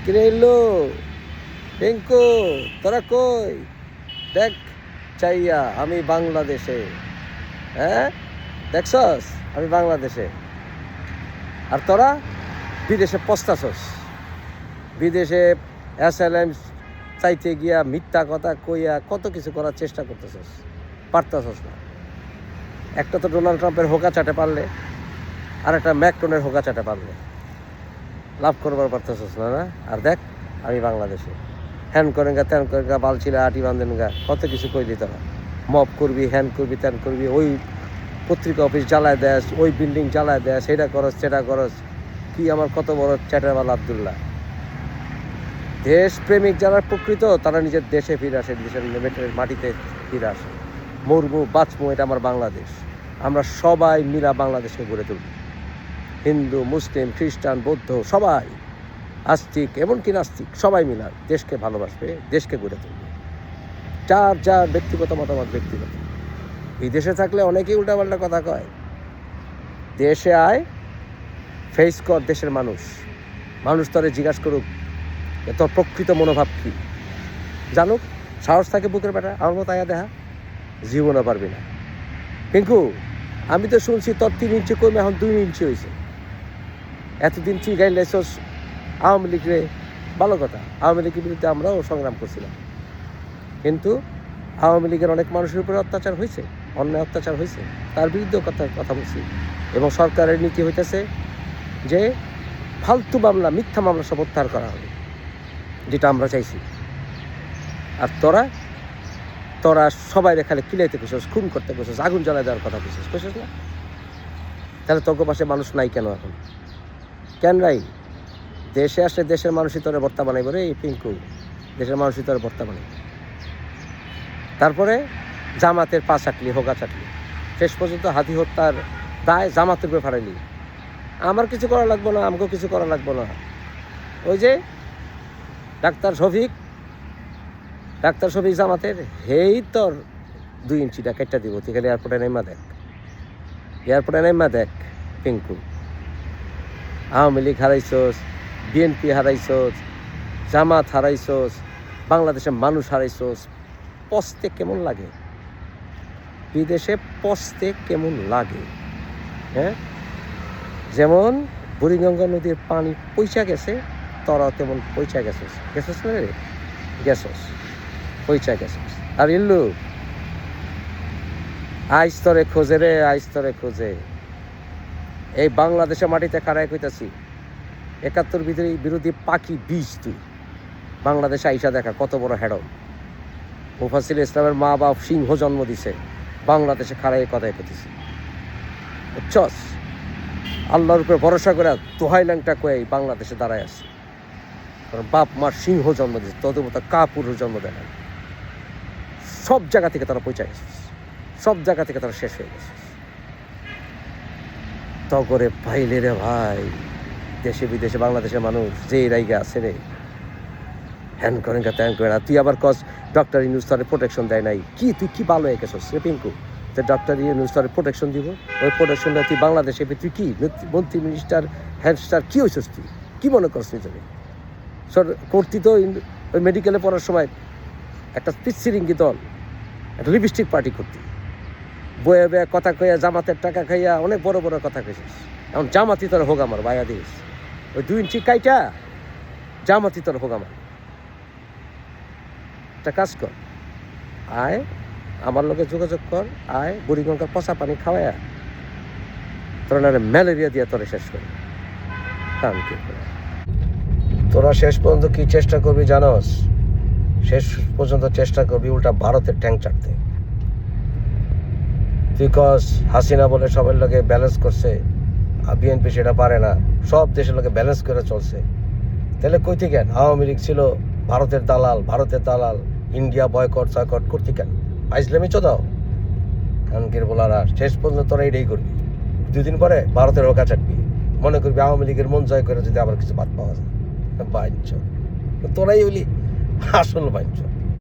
কিরে এলো টেঙ্কু, তোরা কই? দেখ চাইয়া আমি বাংলাদেশে। হ্যাঁ দেখছস আমি বাংলাদেশে, আর তোরা বিদেশে পস্তাছস। বিদেশে অ্যাসাইলাম চাইতে গিয়া মিথ্যা কথা কইয়া কত কিছু করার চেষ্টা করতেছস, পারতেছস না। একটা তো ডোনাল্ড ট্রাম্পের হোকা চাটে পারলে, আর একটা ম্যাকটনের হোকা চাটে পারলে, লাভ করবার পারতেছস না না। আর দেখ আমি বাংলাদেশে, হ্যান করেন গা ত্যান করেন গা, বালছিলা আটি বান্ধেন গা, কত কিছু কই দিত না। মব করবি, হ্যান করবি, ত্যান করবি, ওই পত্রিকা অফিস জ্বালায় দেস, ওই বিল্ডিং জ্বালায় দেস, সেটা করস সেটা করস। কি আমার কত বড় চ্যাটারবাল আবদুল্লাহ। দেশপ্রেমিক যারা প্রকৃত তারা নিজের দেশে ফিরে আসে, দেশের মাটিতে ফিরে আসে। মরমু বাঁচমু, এটা আমার বাংলাদেশ। আমরা সবাই মিলা বাংলাদেশকে গড়ে তুলব। হিন্দু, মুসলিম, খ্রিস্টান, বৌদ্ধ, সবাই, আস্তিক এমনকি নাস্তিক, সবাই মিলা দেশকে ভালোবাসবে, দেশকে গড়ে তুলবে। যার যার ব্যক্তিগত মতামত ব্যক্তিগত। বিদেশে থাকলে অনেকেই উল্টাপাল্টা কথা কয়। দেশে আয়, ফেস কর দেশের মানুষ। মানুষ তোরে জিজ্ঞাসা করুক তোর প্রকৃত মনোভাব কী, জানুক। সাহস থাকে বুকের বেটা, আমার মতো আয়া দেখা জীবনও পারবি না। পিঙ্কু, আমি তো শুনছি তোর 3 ইঞ্চি কমে এখন 2 ইঞ্চি হয়েছে। এতদিন তুই গাইলেছস আওয়ামী লীগরে, ভালো কথা। আওয়ামী লীগের বিরুদ্ধে আমরাও সংগ্রাম করছিলাম, কিন্তু আওয়ামী লীগের অনেক মানুষের উপরে অত্যাচার হয়েছে, অন্যায় অত্যাচার হয়েছে, তার বিরুদ্ধেও কথা বলছি। এবং সরকারের নীতি হইতেছে যে ফালতু মামলা, মিথ্যা মামলা সব প্রত্যাহার করা হবে, যেটা আমরা চাইছি। আর তোরা সবাই খালি কিলাইতে খুঁজছিস, খুন করতে খুঁজছিস, আগুন জ্বালায় দেওয়ার কথা খুঁজছিস না? তাহলে তোর পাশে মানুষ নাই কেন এখন? কেন নাই? দেশে আসলে দেশের মানুষই তোরে বর্তা বানাইব রে পিঙ্কু, দেশের মানুষই তোরে বর্তা বানাইব। তারপরে জামাতের পা চাটলি, হোগা চাটলি, শেষ পর্যন্ত হাতি হত্যার দায় জামাতের উপরে ফাড়াইলি। আমার কিছু করা লাগবো না, আমাকেও কিছু করা লাগবো না। ওই যে ডাক্তার শফিক জামাতের, হেই তোর 2 ইঞ্চিটা কেটে দিব। তুই খালি এয়ারপোর্টে নেমা দেখ পিঙ্কু। আওয়ামী লীগ হারাইছস, বিএনপি হারাইছস, জামাত হারাইছস, বাংলাদেশের মানুষ হারাইছস। পস্তে কেমন লাগে? বিদেশে পস্তে কেমন লাগে? হ্যাঁ, যেমন বুড়িগঙ্গা নদীর পানি পয়সা গেছে, তোরাও তেমন পয়সা গেছস না রে, পয়সা গেছস। আর ইল্লু আইস তরে খোঁজে রে, আইস তরে খোঁজে। এই বাংলাদেশের মাটিতে খাড়াই কইতাছি, 71 বিরোধী পাখি বীজ তুই বাংলাদেশে আইসা দেখা কত বড় হেডম। মুফাসিল ইসলামের মা বাপ সিংহ জন্ম দিছে, বাংলাদেশে খাড়াই কথাই কইতেছি, বুঝছস? আল্লাহর উপরে ভরসা করে দোহাই ল্যাংটা কয়ে বাংলাদেশে দাঁড়ায় আসছে, কারণ বাপ মার সিংহ জন্ম দিয়েছে, তোদের মতো কাপুরুষ জন্ম দেয় না। সব জায়গা থেকে তারা পৌঁছে গেছে, সব জায়গা থেকে তারা শেষ হয়ে গেছে। তো করে পাইলে রে ভাই, দেশে বিদেশে বাংলাদেশের মানুষ যে রাইগা আছে রে, হ্যান করেন গা ত্যান করেন। তুই আবার কস ডক্টর ইউনূস তারে প্রোটেকশন দেয় নাই। তুই কি ভালো হয়ে গেছস রে পিঙ্কু, যে ডক্টর ইউনূস তারে প্রোটেকশন দিব? ওই প্রোটেকশনটা তুই বাংলাদেশে তুই কি মন্ত্রী, মিনিস্টার, হেডস্টার কি হয়েছিস? তুই কি মনে করস নিজেকে? করতি তো ওই মেডিকেলে পড়ার সময় একটা পিচ্ছিরিঙ্গি দল, একটা লিপস্টিক পার্টি করতি, বয়ে বয়ে কথা কইয়া, জামাতের টাকা খাইয়া অনেক বড় বড় কথা কইছিস। এখন জামাতি তোর হোক আমার বাইয়া দিস, ওই 2 ইঞ্চি কাইটা জামাতি তোর হোক আমার। একটা কাজ কর, আয় আমার লোকে যোগাযোগ কর, আয় বুড়িগঙ্গার পচা পানি খাওয়ায়া তোর ম্যালেরিয়া দিয়া তোরে শেষ কর। তোরা শেষ পর্যন্ত কি চেষ্টা করবি জানোস? শেষ পর্যন্ত চেষ্টা করবি উল্টা ভারতের ট্যাঙ্ক চাটতে। বিকজ হাসিনা বলে সবার লোকে ব্যালেন্স করছে, আর বিএনপি সেটা পারে না, সব দেশের লোকে ব্যালেন্স করে চলছে। তাহলে কইতে কেন আওয়ামী লীগ ছিল ভারতের দালাল, ইন্ডিয়া বয়কট সয়কট করতে কেন? আইসলামি চোদাও কানকির বলার। আর শেষ পর্যন্ত তোরা এটাই করবি, 2 দিন পরে ভারতের হোকা চাটবি, মনে করবি আওয়ামী লীগের মন জয় করে যদি আবার কিছু বাদ পাওয়া যায়। বাইঞ্চ তোরাই হইলি আসল বাইঞ্চ।